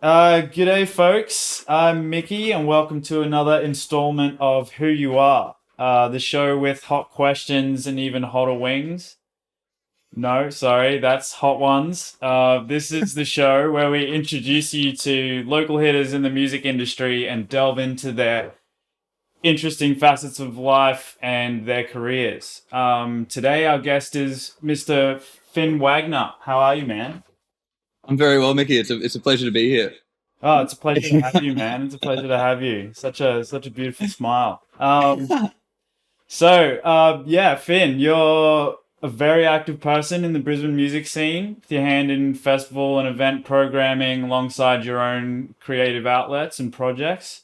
G'day, folks. I'm Mickey, and welcome to another installment of Who You Are, the show with hot questions and even hotter wings. No, sorry, that's Hot Ones. This is the show where we introduce you to local hitters in the music industry and delve into their interesting facets of life and their careers. Today, our guest is Mr. Fin Wagner. How are you, man? I'm very well, Mickey. It's a pleasure to be here. Oh, it's a pleasure to have you, man. It's a pleasure to have you. Such a beautiful smile. Yeah, Finn, you're a very active person in the Brisbane music scene, with your hand in festival and event programming alongside your own creative outlets and projects.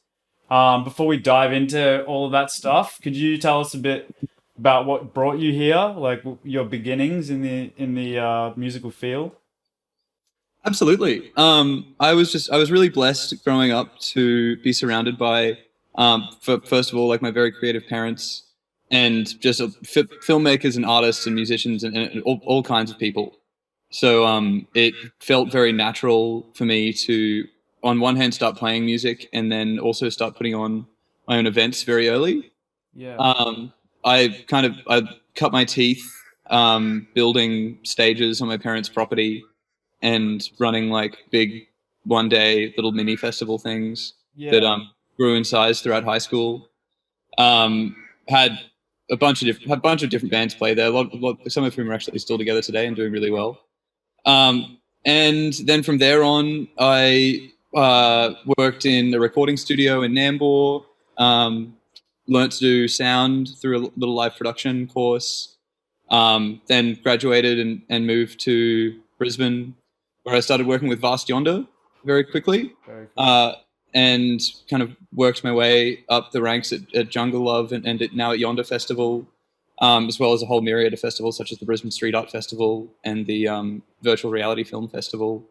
Before we dive into all of that stuff, could you tell us a bit about what brought you here, like your beginnings in the musical field? Absolutely. I was really blessed growing up to be surrounded by, first of all, like my very creative parents, and just filmmakers and artists and musicians and all kinds of people. So it felt very natural for me to, on one hand, start playing music and then also start putting on my own events very early. Yeah. Um, I cut my teeth building stages on my parents' property and running like big one day little mini festival things that Yeah. grew in size throughout high school. Had a bunch of different bands play there. Some of whom are actually still together today and doing really well. And then from there on, I worked in a recording studio in Nambour. Learned to do sound through a little live production course. Then graduated and moved to Brisbane, where I started working with Vast Yonder very quickly, Very cool. uh, and kind of worked my way up the ranks at Jungle Love now at Yonder Festival, as well as a whole myriad of festivals such as the Brisbane Street Art Festival and the Virtual Reality Film Festival.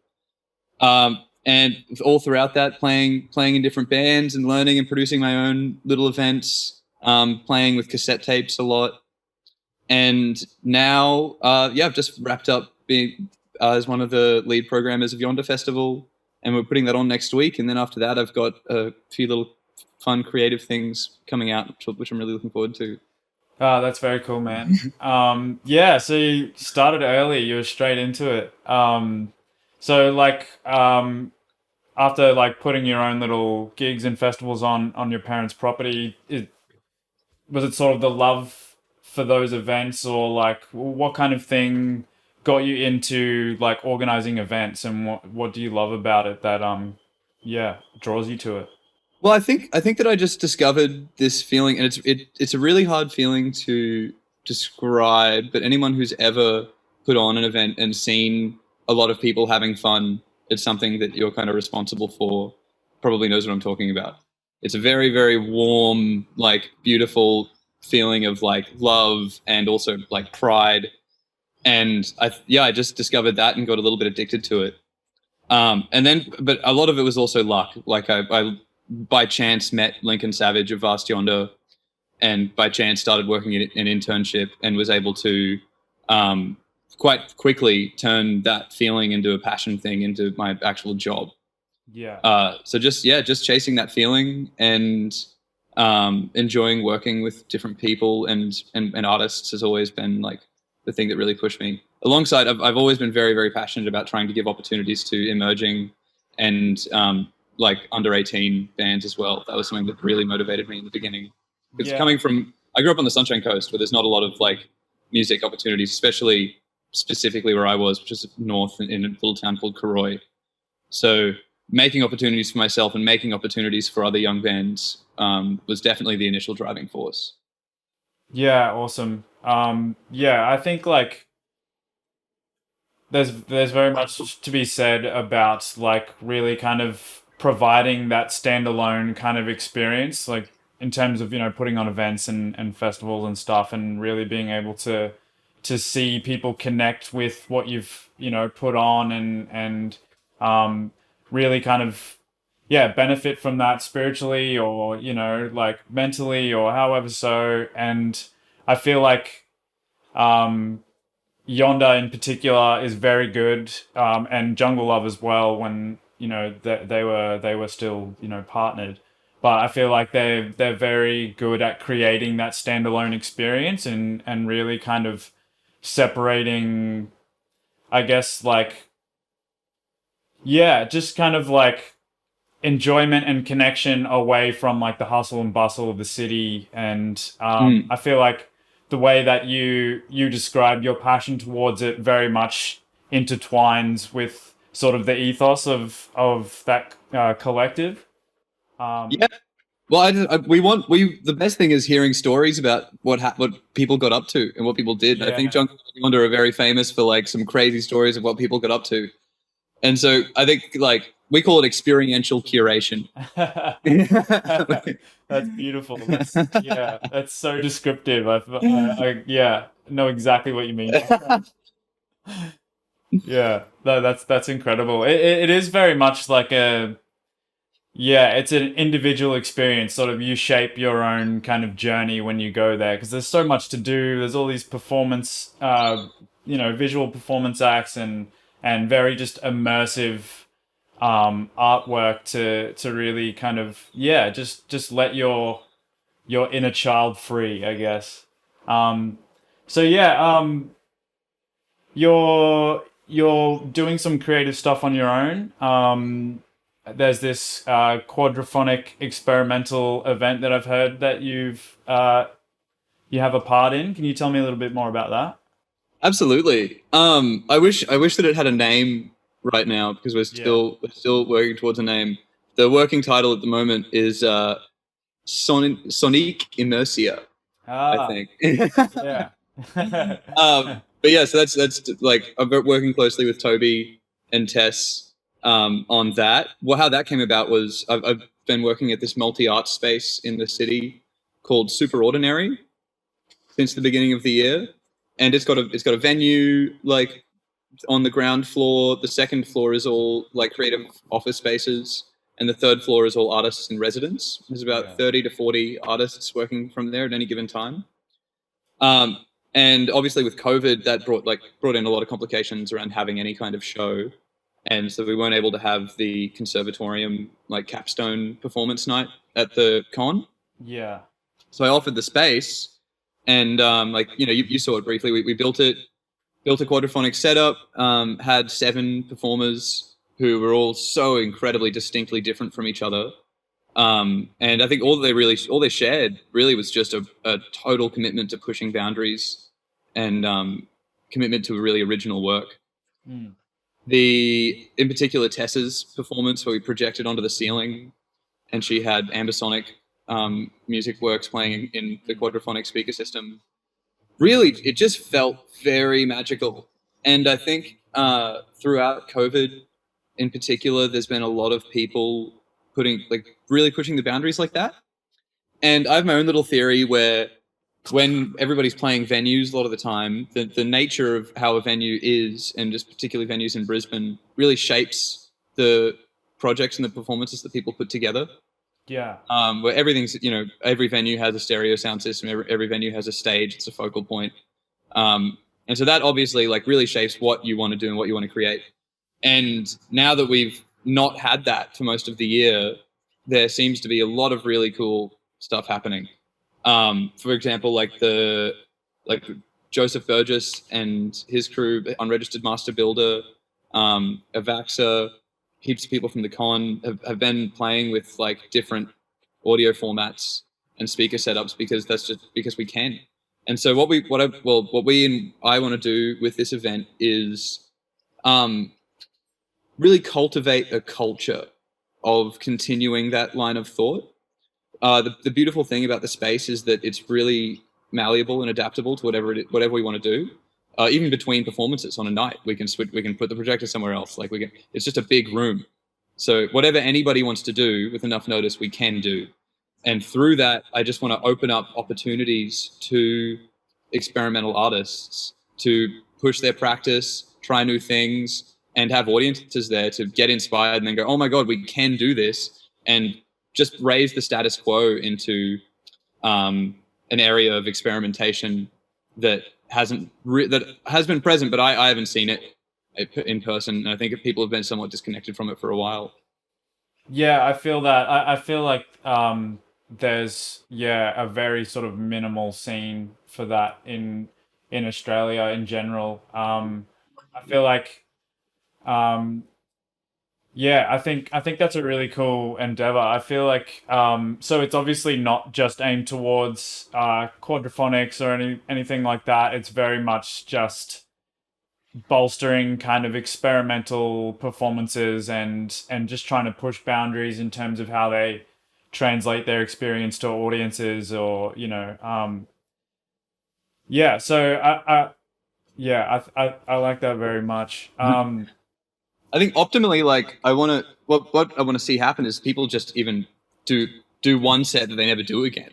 And all throughout that, playing in different bands and learning and producing my own little events, playing with cassette tapes a lot. And now, I've just wrapped up being as one of the lead programmers of Yonder Festival, and we're putting that on next week. And then after that, I've got a few little fun creative things coming out, which I'm really looking forward to. Oh, that's very cool, man. So you started early, you were straight into it. So like after like putting your own little gigs and festivals on your parents' property, was it sort of the love for those events, or like what kind of thing got you into like organizing events, and what do you love about it that draws you to it? Well, I think that I just discovered this feeling, and it's a really hard feeling to describe. But anyone who's ever put on an event and seen a lot of people having fun, it's something that you're kind of responsible for. Probably knows what I'm talking about. It's a very very warm, like beautiful feeling of like love and also like pride. And I just discovered that and got a little bit addicted to it. But a lot of it was also luck. Like I by chance met Lincoln Savage of Vast Yonder, and by chance started working in an internship and was able to um, quite quickly turn that feeling into a passion thing, into my actual job. Yeah. Just chasing that feeling and enjoying working with different people and artists has always been like the thing that really pushed me. Alongside, I've always been very, very passionate about trying to give opportunities to emerging and like under 18 bands as well. That was something that really motivated me in the beginning. Because Yeah. I grew up on the Sunshine Coast where there's not a lot of like music opportunities, especially specifically where I was, which is north in a little town called Karoi. So making opportunities for myself and making opportunities for other young bands was definitely the initial driving force. Yeah, awesome. I think like there's very much to be said about like really kind of providing that standalone kind of experience, like in terms of, putting on events and festivals and stuff, and really being able to see people connect with what you've, put on, and really kind of benefit from that spiritually, or, like mentally, or however so. And I feel like Yonder in particular is very good, and Jungle Love as well. When they were still partnered. But I feel like they're very good at creating that standalone experience and really kind of separating, I guess, like, yeah, just kind of like enjoyment and connection away from like the hustle and bustle of the city. And Mm. I feel like the way that you describe your passion towards it very much intertwines with sort of the ethos of that collective. Yeah. Well, the best thing is hearing stories about what people got up to and what people did. I think Yeah. John and Yonder are very famous for like some crazy stories of what people got up to. And so I think like we call it experiential curation. That's beautiful. That's so descriptive. I yeah, know exactly what you mean. Yeah, that's incredible. It is very much like a, yeah, it's an individual experience. Sort of you shape your own kind of journey when you go there because there's so much to do. There's all these performance, visual performance acts and very just immersive artwork to really kind of, yeah, just let your inner child free, I guess. Um, so yeah, you're doing some creative stuff on your own. There's this quadraphonic experimental event that I've heard that you have a part in. Can you tell me a little bit more about that? Absolutely. I wish that it had a name right now because Yeah. we're still working towards a name. The working title at the moment is Sonic Immersia, I Ah, think. yeah. But yeah, so that's like I'm working closely with Toby and Tess on that. Well, how that came about was I've been working at this multi-art space in the city called Superordinary since the beginning of the year, and it's got a venue like on the ground floor. The second floor is all like creative office spaces, and the third floor is all artists in residence. There's about Yeah. 30 to 40 artists working from there at any given time. Um, and obviously with COVID, that brought in a lot of complications around having any kind of show. And so we weren't able to have the conservatorium like capstone performance night at the con. Yeah. So I offered the space, and you saw it briefly. We built it, built a quadraphonic setup, had 7 performers who were all so incredibly distinctly different from each other. And I think all they shared really was just a total commitment to pushing boundaries and commitment to really original work. Mm. In particular, Tessa's performance, where we projected onto the ceiling, and she had ambisonic music works playing in the quadraphonic speaker system. Really, it just felt very magical. And I think throughout COVID, in particular, there's been a lot of people really pushing the boundaries like that. And I have my own little theory where when everybody's playing venues a lot of the time, the nature of how a venue is, and just particularly venues in Brisbane, really shapes the projects and the performances that people put together. Yeah. Where everything's, every venue has a stereo sound system, every venue has a stage, it's a focal point. And so that obviously like really shapes what you want to do and what you want to create. And now that we've not had that for most of the year, there seems to be a lot of really cool stuff happening. For example, like Joseph Burgess and his crew, Unregistered Master Builder, Avaxa, heaps of people from the con have been playing with like different audio formats and speaker setups because we can. And so what we and I want to do with this event is really cultivate a culture of continuing that line of thought. The beautiful thing about the space is that it's really malleable and adaptable to whatever we want to do. Even between performances on a night, we can switch. We can put the projector somewhere else. It's just a big room. So whatever anybody wants to do with enough notice, we can do. And through that, I just want to open up opportunities to experimental artists to push their practice, try new things, and have audiences there to get inspired and then go, oh my God, we can do this. And just raise the status quo into an area of experimentation that that has been present, but I haven't seen it in person. And I think people have been somewhat disconnected from it for a while. Yeah, I feel that. I feel like there's a very sort of minimal scene for that in Australia in general. I feel like um, I think that's a really cool endeavor. I feel like so it's obviously not just aimed towards quadraphonics or anything like that. It's very much just bolstering kind of experimental performances and just trying to push boundaries in terms of how they translate their experience to audiences or so I like that very much. I think optimally, like what I want to see happen is people just even do one set that they never do again.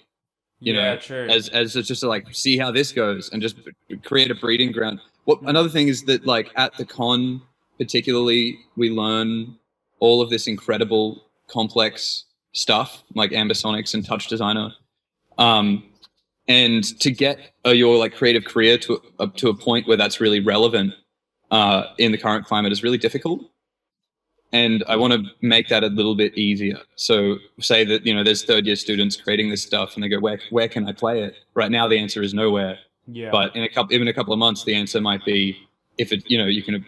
Yeah, true. As just to like see how this goes and just create a breeding ground. What another thing is that like at the con, particularly, we learn all of this incredible complex stuff like Ambisonics and Touch Designer, and to get your like creative career to a point where that's really relevant in the current climate is really difficult. And I want to make that a little bit easier. So say that, there's third year students creating this stuff and they go, where can I play it? Right now, the answer is nowhere. Yeah. But even a couple of months, the answer might be if it, you can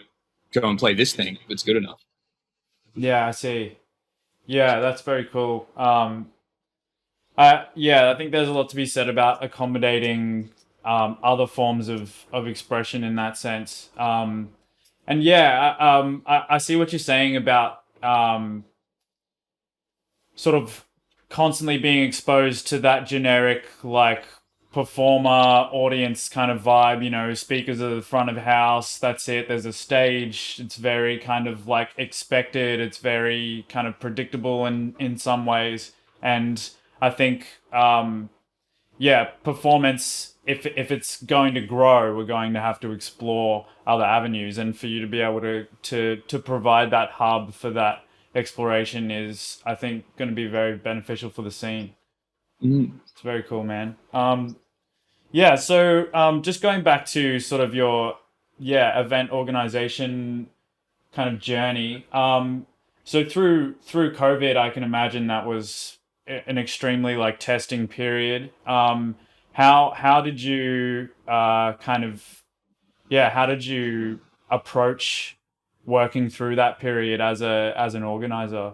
go and play this thing if it's good enough. Yeah, I see. Yeah, that's very cool. I think there's a lot to be said about accommodating other forms of expression in that sense. And I see what you're saying about sort of constantly being exposed to that generic like performer audience kind of vibe. Speakers at the front of house. That's it. There's a stage. It's very kind of like expected. It's very kind of predictable in some ways. And I think performance, if it's going to grow, we're going to have to explore other avenues, and for you to be able to provide that hub for that exploration is, I think, going to be very beneficial for the scene. It's very cool, man. So just going back to sort of your event organization kind of journey. So through COVID, I can imagine that was an extremely like testing period. How did you how did you approach working through that period as an organizer?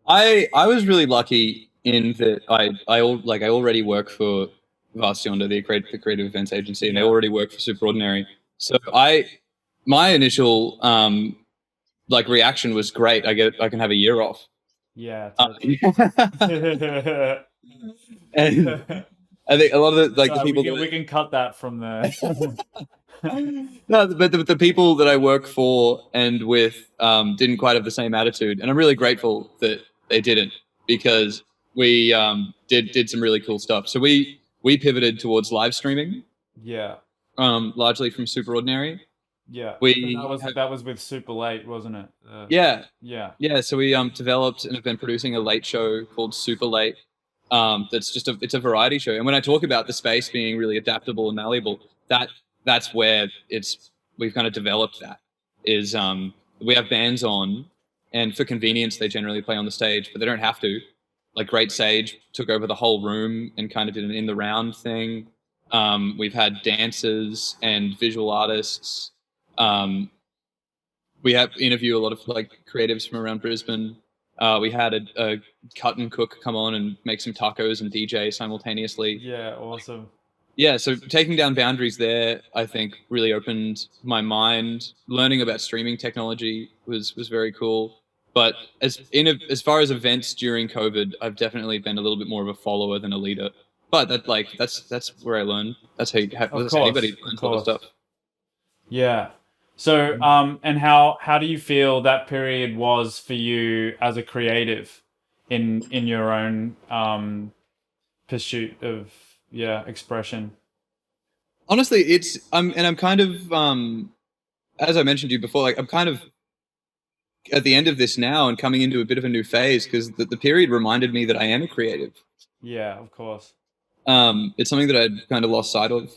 I was really lucky in that I already work for Vast Yonder, the creative events agency, and I already work for Superordinary. So my initial reaction was great. I can have a year off. Yeah. And I think a lot of the people we can cut that from the no, but the people that I work for and with didn't quite have the same attitude, and I'm really grateful that they didn't, because we did some really cool stuff. So we pivoted towards live streaming. Yeah. Largely from Superordinary. Yeah. We that was with Super Late, wasn't it? Yeah. Yeah. So we developed and have been producing a late show called Super Late. That's just it's a variety show. And when I talk about the space being really adaptable and malleable, that's where we've kind of developed that. Is we have bands on, and for convenience they generally play on the stage, but they don't have to. Like Great Sage took over the whole room and kind of did an in the round thing. We've had dancers and visual artists. We have interview a lot of like creatives from around Brisbane. We had a cut and cook come on and make some tacos and DJ simultaneously. Yeah, awesome. Yeah, so taking down boundaries there, I think, really opened my mind. Learning about streaming technology was very cool. But as far as events during COVID, I've definitely been a little bit more of a follower than a leader. But that's where I learned. That's how anybody learns a lot of stuff. Yeah. So and how do you feel that period was for you as a creative in your own pursuit of expression? Honestly, it's I'm kind of as I mentioned to you before, like I'm kind of at the end of this now and coming into a bit of a new phase, because the period reminded me that I am a creative. Yeah, of course. It's something that I'd kind of lost sight of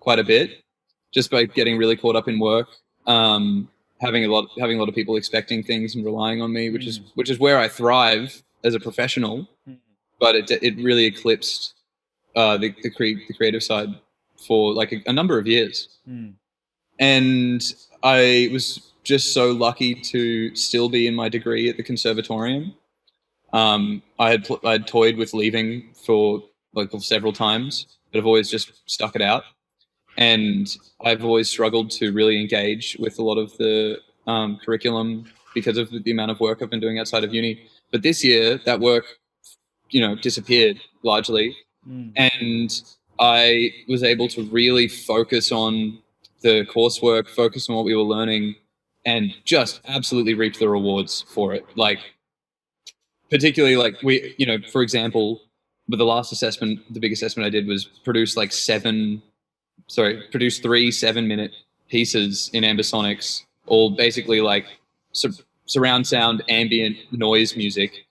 quite a bit, just by getting really caught up in work having a lot of people expecting things and relying on me, which is where I thrive as a professional. But it really eclipsed the creative side for like a number of years. And I was just so lucky to still be in my degree at the conservatorium. I had toyed with leaving for like several times, but I've always just stuck it out. And I've always struggled to really engage with a lot of the curriculum because of the amount of work I've been doing outside of uni. But this year, that work, disappeared largely, and I was able to really focus on the coursework, focus on what we were learning, and just absolutely reap the rewards for it. Like, particularly like for example, with the last assessment, the big assessment I did was produce 3 7-minute pieces in Ambisonics, all basically like surround sound, ambient noise music.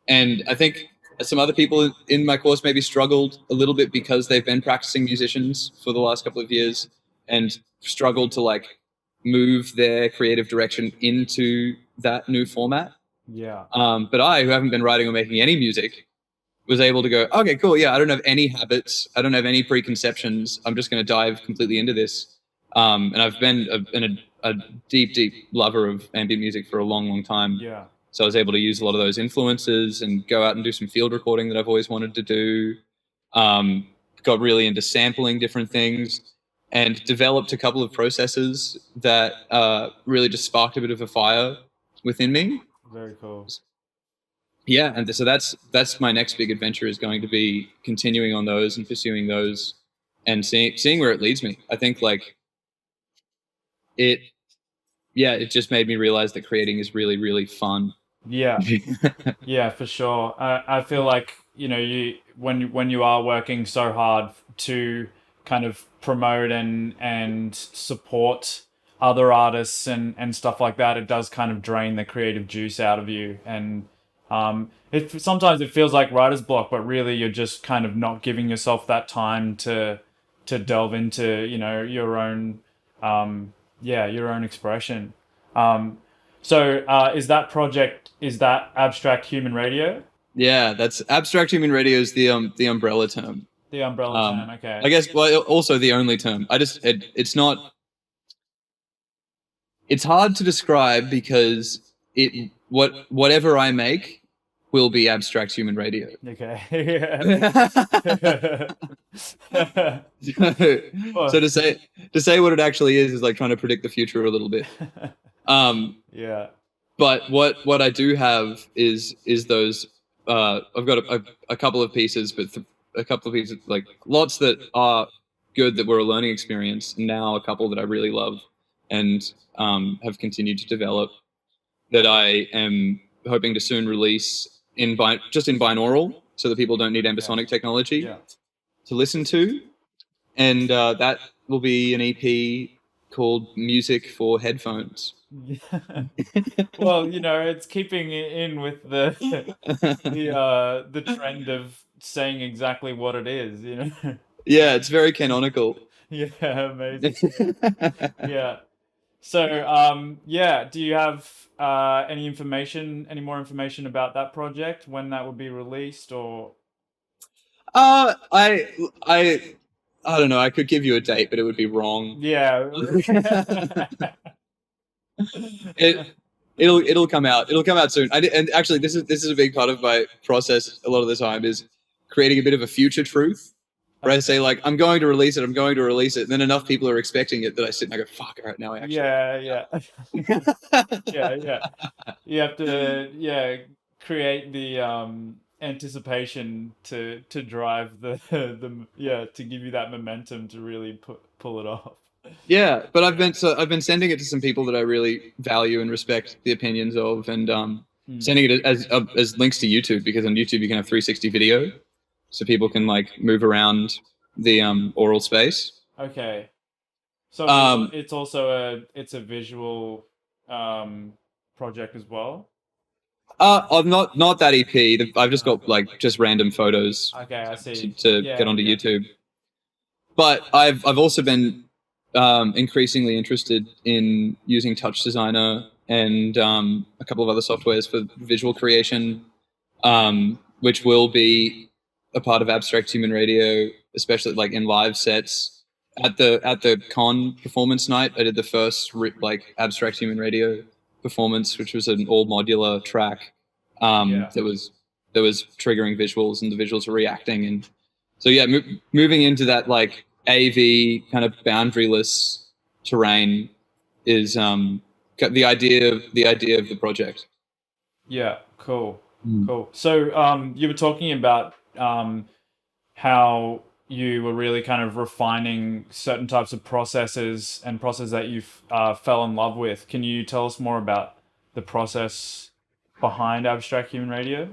And I think some other people in my course maybe struggled a little bit because they've been practicing musicians for the last couple of years and struggled to like move their creative direction into that new format. Yeah. But I, who haven't been writing or making any music, was able to go, okay, cool. Yeah, I don't have any habits. I don't have any preconceptions. I'm just going to dive completely into this. And I've been a deep, deep lover of ambient music for a long, long time. Yeah. So I was able to use a lot of those influences and go out and do some field recording that I've always wanted to do. Got really into sampling different things and developed a couple of processes that really just sparked a bit of a fire within me. Very cool. Yeah, and so that's my next big adventure, is going to be continuing on those and pursuing those and seeing where it leads me. I think it just made me realize that creating is really, really fun. Yeah. Yeah, for sure. I feel like, when you are working so hard to kind of promote and support other artists and stuff like that, it does kind of drain the creative juice out of you. And sometimes it feels like writer's block, but really you're just kind of not giving yourself that time to delve into, your own expression. So is that project, is that Abstract Human Radio? Yeah, that's Abstract Human Radio is the umbrella term. The umbrella term, okay. I guess, well, also the only term. It's hard to describe because whatever I make will be Abstract Human Radio. Okay. So to say what it actually is like trying to predict the future a little bit. Yeah. But what I do have is those. I've got a couple of pieces, but a couple of pieces, like lots that are good that were a learning experience, and now a couple that I really love and have continued to develop that I am hoping to soon release in binaural, so that people don't need ambisonic technology to listen to. And that will be an EP called Music for Headphones. Well, it's keeping in with the trend of saying exactly what it is, Yeah, it's very canonical. Yeah, amazing. Yeah. So, do you have any more information about that project, when that will be released, or? I don't know. I could give you a date, but it would be wrong. Yeah. It'll come out. It'll come out soon. And actually, this is a big part of my process. A lot of the time is creating a bit of a future truth, where I say like, I'm going to release it. And then enough people are expecting it that I sit and I go, fuck, all right, now I actually. Yeah. Yeah. You have to create the anticipation to drive the to give you that momentum to really pull it off. Yeah, but I've been sending it to some people that I really value and respect the opinions of, and sending it as links to YouTube, because on YouTube you can have 360 video, so people can like move around the oral space. Okay, so it's also a visual project as well. Not that EP. I've just got like just random photos. Okay, I see. To get onto YouTube. But I've also been increasingly interested in using Touch Designer and a couple of other softwares for visual creation, which will be a part of Abstract Human Radio, especially like in live sets. At the con performance night, I did the first Abstract Human Radio performance, which was an all modular track that was triggering visuals, and the visuals were reacting. And so yeah, moving into that like AV kind of boundaryless terrain is the idea of the project. Yeah, cool. Cool. So you were talking about how you were really kind of refining certain types of processes and processes that you fell in love with. Can you tell us more about the process behind Abstract Human Radio?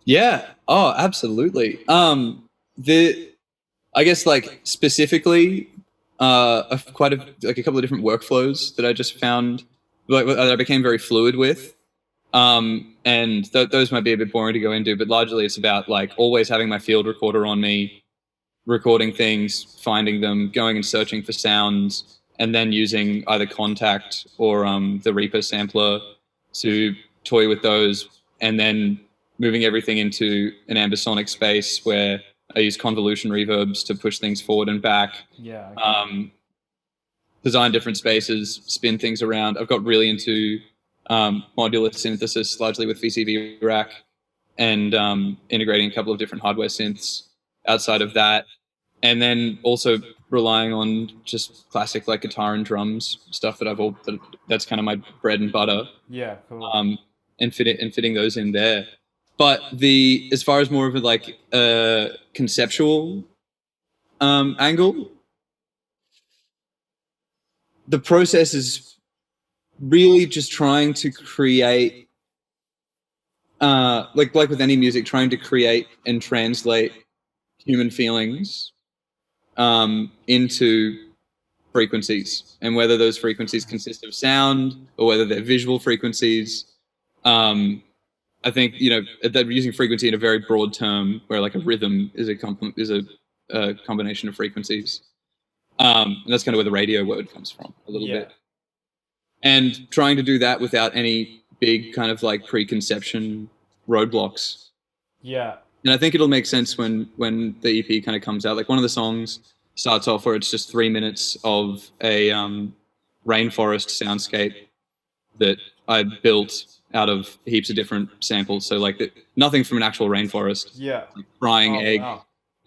Yeah. Oh, absolutely. I guess like specifically, quite a couple of different workflows that I just found that I became very fluid with. And those might be a bit boring to go into, but largely it's about like always having my field recorder on me, recording things, finding them, going and searching for sounds, and then using either Contact or the Reaper sampler to toy with those, and then moving everything into an ambisonic space where I use convolution reverbs to push things forward and back. Yeah. Okay. Design different spaces, spin things around. I've got really into modular synthesis, largely with VCV Rack, and integrating a couple of different hardware synths outside of that. And then also relying on just classic like guitar and drums stuff that's kind of my bread and butter. Yeah, cool. And fitting those in there. But as far as more of a conceptual angle, the process is really just trying to create, like with any music, trying to create and translate human feelings into frequencies, and whether those frequencies consist of sound or whether they're visual frequencies. I think they're using frequency in a very broad term, where like a rhythm is a combination of frequencies, and that's kind of where the radio word comes from a little bit. And trying to do that without any big kind of like preconception roadblocks. Yeah. And I think it'll make sense when the EP kind of comes out. Like one of the songs starts off where it's just 3 minutes of a rainforest soundscape that I built out of heaps of different samples. So like nothing from an actual rainforest. Yeah. Like frying egg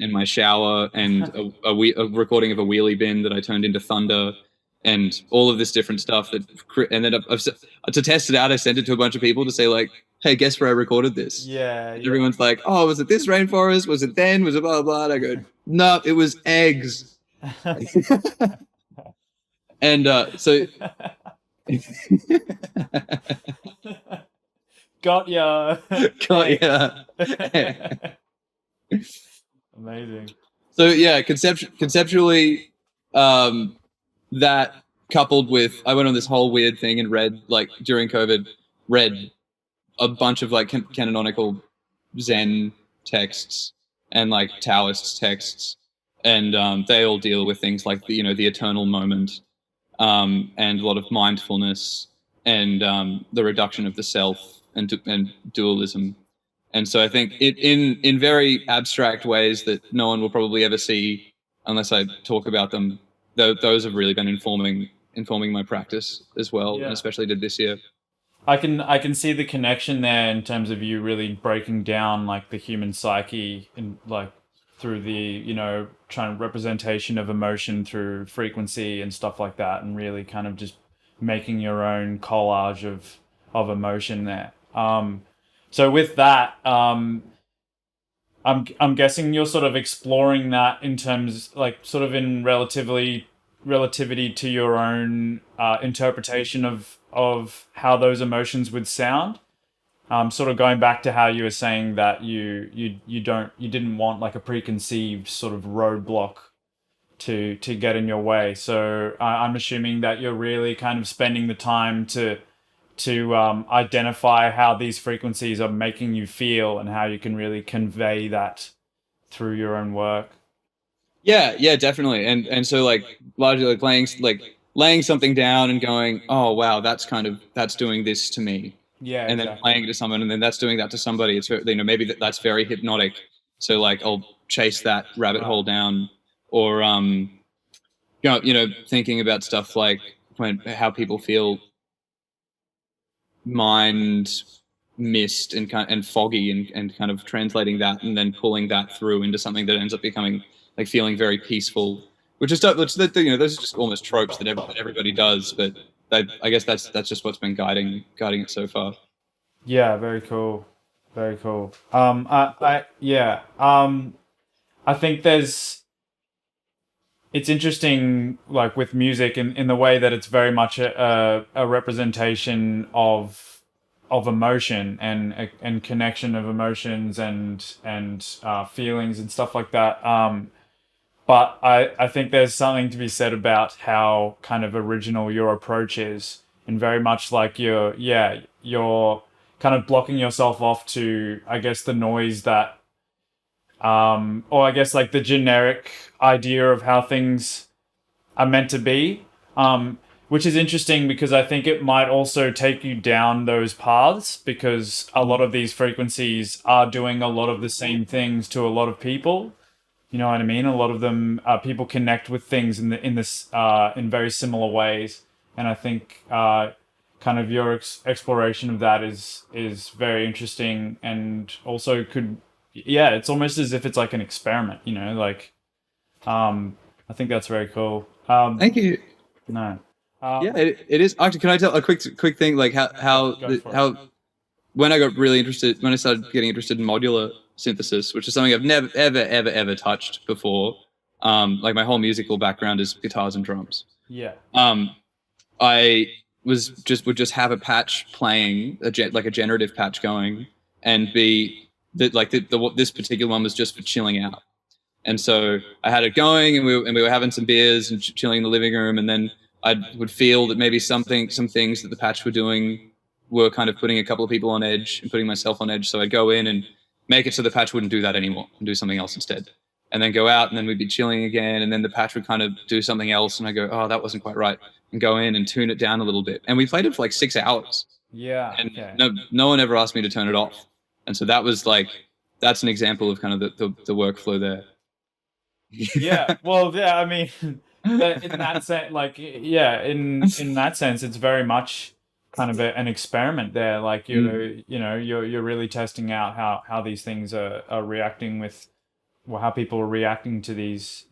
in my shower, and a recording of a wheelie bin that I turned into thunder, and all of this different stuff and then to test it out, I sent it to a bunch of people to say like, hey, guess where I recorded this? Yeah. Everyone's like, oh, was it this rainforest? Was it then? Was it blah, blah, blah? I go, no, it was eggs. And so... Got ya. Got ya. Amazing. So yeah, conceptually, that coupled with, I went on this whole weird thing and read, like during COVID, read a bunch of like canonical Zen texts and like Taoist texts, and they all deal with things like the eternal moment, and a lot of mindfulness, and the reduction of the self, and dualism. And so I think in very abstract ways that no one will probably ever see unless I talk about them, those have really been informing my practice as well, and especially did this year. I can see the connection there in terms of you really breaking down like the human psyche and like through the trying representation of emotion through frequency and stuff like that, and really kind of just making your own collage of emotion there. So with that, I'm guessing you're sort of exploring that in terms like sort of in relativity to your own interpretation of how those emotions would sound. Sort of going back to how you were saying that you didn't want like a preconceived sort of roadblock to get in your way. So I'm assuming that you're really kind of spending the time to identify how these frequencies are making you feel and how you can really convey that through your own work. Yeah, definitely. And so like largely like laying something down and going, oh wow, that's doing this to me, Yeah, and then playing exactly. it to someone, and then that's doing that to somebody. It's maybe that's very hypnotic. So like I'll chase that rabbit Right. hole down, or thinking about stuff like how people feel mind mist and foggy, and kind of translating that and then pulling that through into something that ends up becoming like feeling very peaceful, which those are just almost tropes that everybody does, but I guess that's just what's been guiding it so far. Yeah, very cool. Very cool. Yeah. I think it's interesting, like with music, in the way that it's very much a representation of emotion and connection of emotions and feelings and stuff like that. But I think there's something to be said about how kind of original your approach is, and very much like you're kind of blocking yourself off to, I guess, the noise that or I guess like the generic idea of how things are meant to be, which is interesting because I think it might also take you down those paths because a lot of these frequencies are doing a lot of the same things to a lot of people. You know what I mean? A lot of them people connect with things in very similar ways, and I think kind of your exploration of that is very interesting, and also could yeah, it's almost as if it's like an experiment. You know, like I think that's very cool. Thank you. No. Yeah, it is. Actually, can I tell a quick thing, like Go for it. how when I started getting interested in modular synthesis, which is something I've never ever touched before. Like my whole musical background is guitars and drums. Yeah. Um, I would just have a patch playing like a generative patch going, and be that like this particular one was just for chilling out. And so I had it going, and we were having some beers and chilling in the living room, and then I would feel that maybe some things that the patch were doing were kind of putting a couple of people on edge and putting myself on edge. So I'd go in and make it so the patch wouldn't do that anymore and do something else instead. And then go out, and then we'd be chilling again, and then the patch would kind of do something else, and I go, oh, that wasn't quite right, and go in and tune it down a little bit. And we played it for like 6 hours, Yeah. and Okay. no one ever asked me to turn it off. And so that's an example of kind of the workflow there. Yeah. Well, yeah. I mean, in that sense, like, yeah, in that sense, it's very much kind of an experiment there. Like you're really testing out how these things are reacting with, well, how people are reacting to these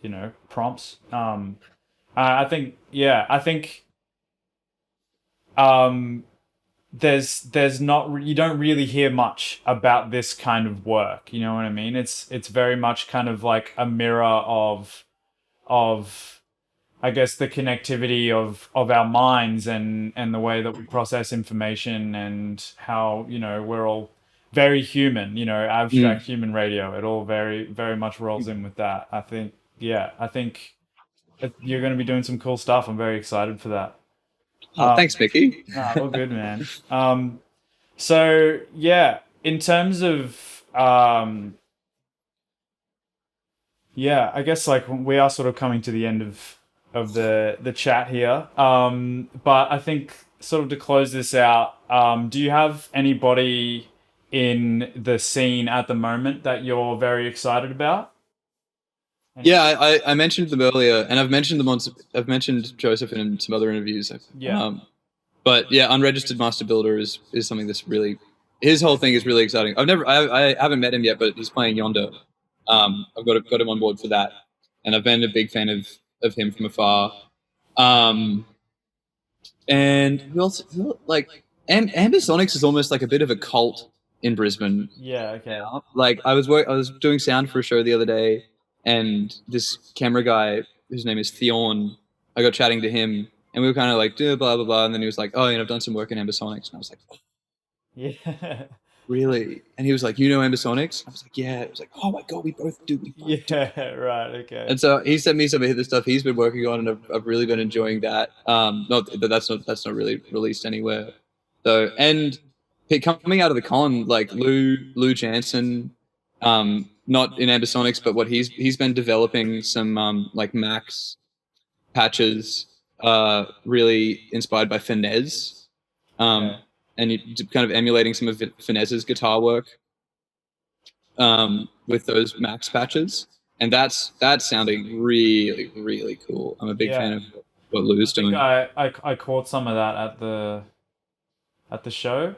prompts. I think um there's not you don't really hear much about this kind of work. You know what I mean? It's very much kind of like a mirror of I guess the connectivity of our minds and the way that we process information and how we're all very human. Abstract Mm. human radio. It all very much rolls in with that. I think you're going to be doing some cool stuff. I'm very excited for that. Oh, thanks, Mickey. Nah, all good, man. So yeah, in terms of yeah, I guess like we are sort of coming to the end of the chat here. But I think sort of to close this out, do you have anybody in the scene at the moment that you're very excited about? Yeah, I mentioned them earlier, and I've mentioned Joseph in some other interviews. Yeah. But yeah, unregistered master builder is something that's really, his whole thing is really exciting. I haven't met him yet, but he's playing Yonder. I've got him on board for that, and I've been a big fan of him from afar. Um, and like Ambisonics is almost like a bit of a cult in Brisbane. Yeah. Okay. Like I was doing sound for a show the other day, and this camera guy whose name is Theon, I got chatting to him, and we were kind of like blah blah blah, and then he was like, oh, I've done some work in Ambisonics, and I was like, oh, Yeah. really? And he was like, you know Ambisonics? I was like, yeah. It was like, oh my god, we both do. Yeah. Right. Okay. And so he sent me some of the stuff he's been working on, and I've really been enjoying that. Not that that's not really released anywhere though. And coming out of the con, like Lou Jansen, not in Ambisonics, but what he's been developing some like Max patches, really inspired by Finez, Okay. and kind of emulating some of Finez's guitar work with those Max patches, and that's sounding really really cool. I'm a big fan Yeah. of what I Lou's think doing. I caught some of that at the show.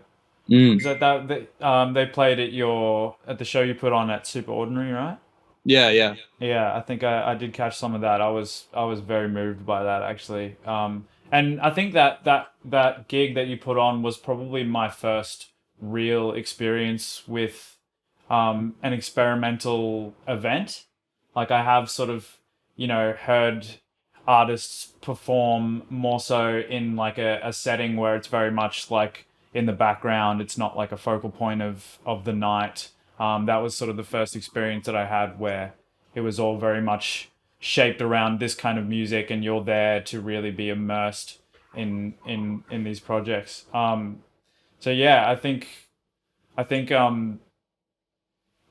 Mm. Was that they played at the show you put on at Super Ordinary, right? Yeah, yeah. Yeah, I think I did catch some of that. I was very moved by that actually. And I think that gig that you put on was probably my first real experience with an experimental event. Like I have sort of, heard artists perform more so in like a setting where it's very much like in the background. It's not like a focal point of the night. That was sort of the first experience that I had where it was all very much shaped around this kind of music, and you're there to really be immersed in these projects. So yeah, I think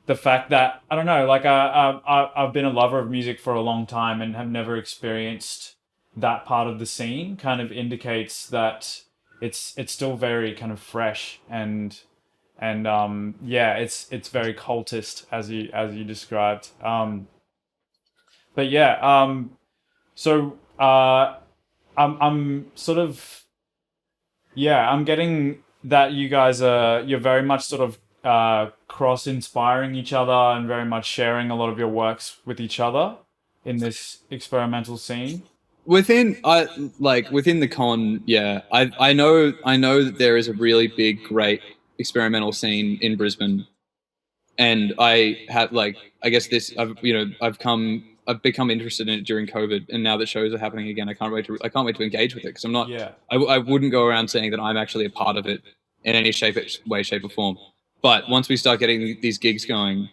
the fact that I don't know, like I've been a lover of music for a long time and have never experienced that part of the scene kind of indicates that it's still very kind of fresh and yeah, it's very cultist as you described. But yeah, so I'm sort of yeah, I'm getting that you guys you're very much sort of cross inspiring each other and very much sharing a lot of your works with each other in this experimental scene. Within the con, yeah, I know that there is a really big, great experimental scene in Brisbane, and I have like I guess this I've become interested in it during COVID, and now that shows are happening again, I can't wait to engage with it because I'm not Yeah. I wouldn't go around saying that I'm actually a part of it in any way, shape, or form. But once we start getting these gigs going,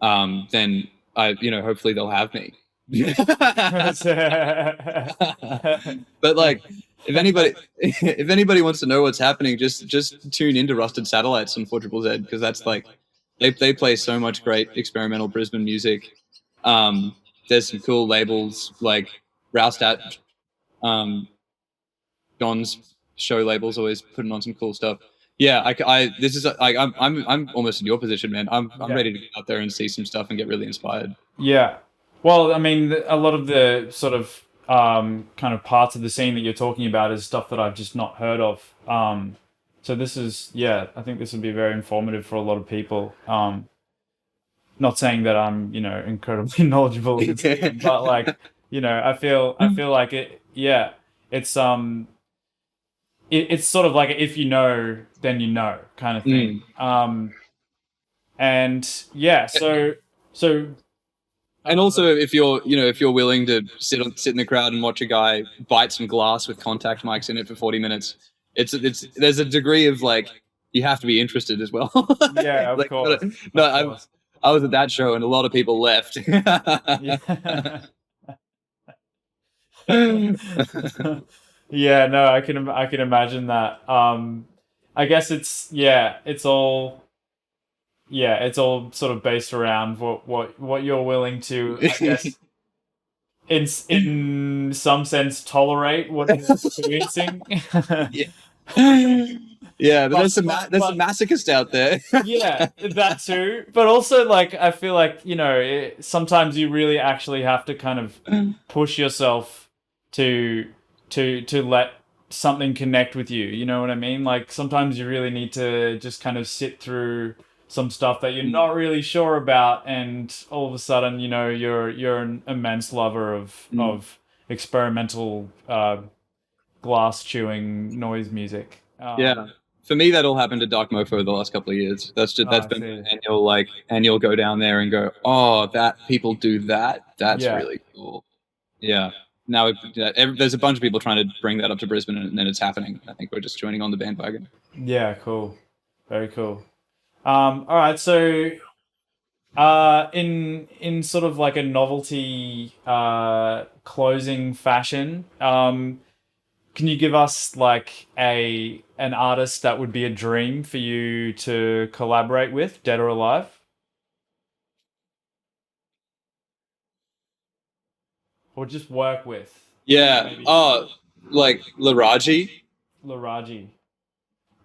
then hopefully they'll have me. But like, if anybody wants to know what's happening, just tune into Rusted Satellites on 4ZZZ, because that's like they play so much great experimental Brisbane music. There's some cool labels like Roustat, um, John's show labels always putting on some cool stuff. Yeah, this is like I'm almost in your position, man. I'm Yeah. ready to get out there and see some stuff and get really inspired. Yeah. Well, I mean, a lot of the sort of kind of parts of the scene that you're talking about is stuff that I've just not heard of. So this is, yeah, I think this would be very informative for a lot of people. Not saying that I'm, incredibly knowledgeable in the scene, but like, I feel like it, yeah, it's it's sort of like if you know, then you know kind of thing. Mm. And yeah, so And also, if you're willing to sit in the crowd and watch a guy bite some glass with contact mics in it for 40 minutes, it's there's a degree of like you have to be interested as well. yeah, of Like, course, no, of course. I was at that show and a lot of people left. Yeah. Yeah, no, I can imagine that. I guess it's all sort of based around what you're willing to, I guess, in some sense tolerate what you're experiencing. Yeah. Yeah, but there's some masochist out there. Yeah, that too. But also, like, I feel like, sometimes you really actually have to kind of push yourself to to let something connect with you. You know what I mean? Like sometimes you really need to just kind of sit through some stuff that you're not really sure about, and all of a sudden, you're an immense lover of experimental glass chewing noise music. Yeah. For me, that all happened to Dark Mofo the last couple of years. That's I been see. annual go down there and go, oh, that people do that. That's Yeah. really cool. Yeah. Now there's a bunch of people trying to bring that up to Brisbane, and then it's happening. I think we're just joining on the bandwagon. Yeah, cool. Very cool. All right, so in sort of like a novelty closing fashion, can you give us like an artist that would be a dream for you to collaborate with, dead or alive? or just work with? Yeah. Maybe Oh, like Laraji. Laraji.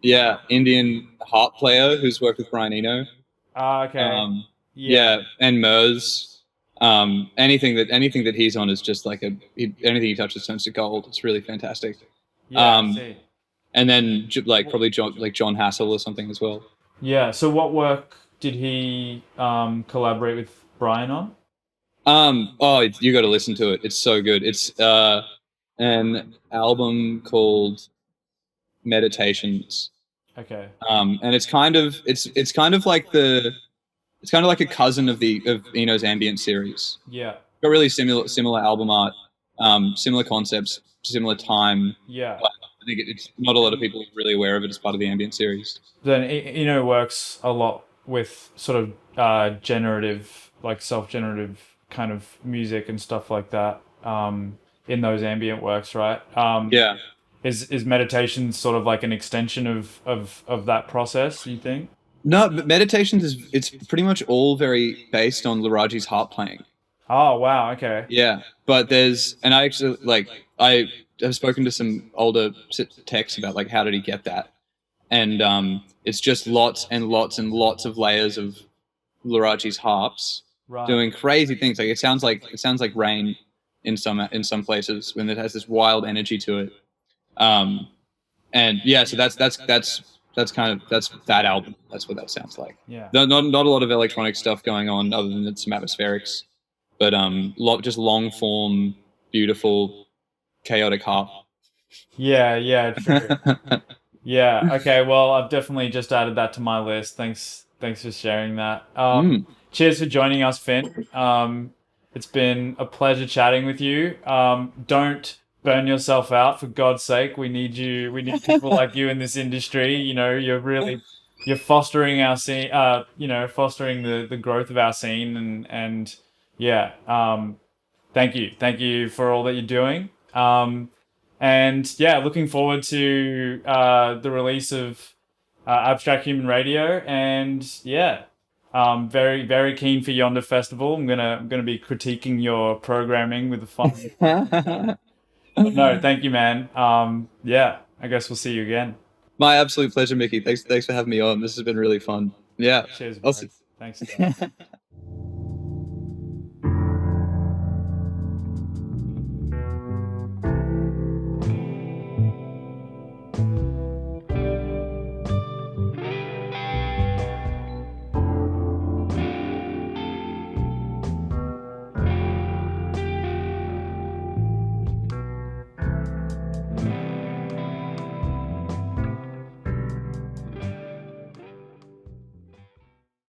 Yeah, Indian harp player who's worked with Brian Eno. Ah, okay. Yeah. Yeah, and Mers. Anything that he's on is just like anything he touches turns to gold. It's really fantastic. Yeah, I Um, see. and then like probably John Hassel or something as well. Yeah. So what work did he collaborate with Brian on? Oh, you got to listen to it. It's so good. It's an album called Meditations. Okay. And it's kind of like a cousin of Eno's ambient series. Yeah. Got really similar album art, similar concepts, similar time. Yeah. But I think it's not a lot of people are really aware of it as part of the ambient series. Then works a lot with sort of generative, like self-generative kind of music and stuff like that. In those ambient works, right? Yeah. Is meditation sort of like an extension of that process, you think? No, but Meditations it's pretty much all very based on Laraji's harp playing. Oh wow, okay. Yeah, but and I actually I have spoken to some older techs about like how did he get that, and it's just lots and lots and lots of layers of Laraji's harps Right. doing crazy things. Like it sounds like rain in some places when it has this wild energy to it. And yeah, so that's that album. That's what that sounds like. Yeah. Not a lot of electronic stuff going on other than some atmospherics, but just long form, beautiful, chaotic harp. Yeah, yeah, true. Yeah, okay, well, I've definitely just added that to my list. Thanks for sharing that. Cheers for joining us, Finn. It's been a pleasure chatting with you. Don't burn yourself out, for God's sake. We need you. We need people like you in this industry. You know, you're fostering our scene. Fostering the growth of our scene, and yeah. Thank you for all that you're doing. And yeah, looking forward to the release of Abstract Human Radio, and yeah, very very keen for Yonder Festival. I'm gonna be critiquing your programming with the fun. No, thank you, man. Yeah, I guess we'll see you again. My absolute pleasure, Mickey. Thanks for having me on. This has been really fun. Yeah. Cheers, I'll bro. Thanks.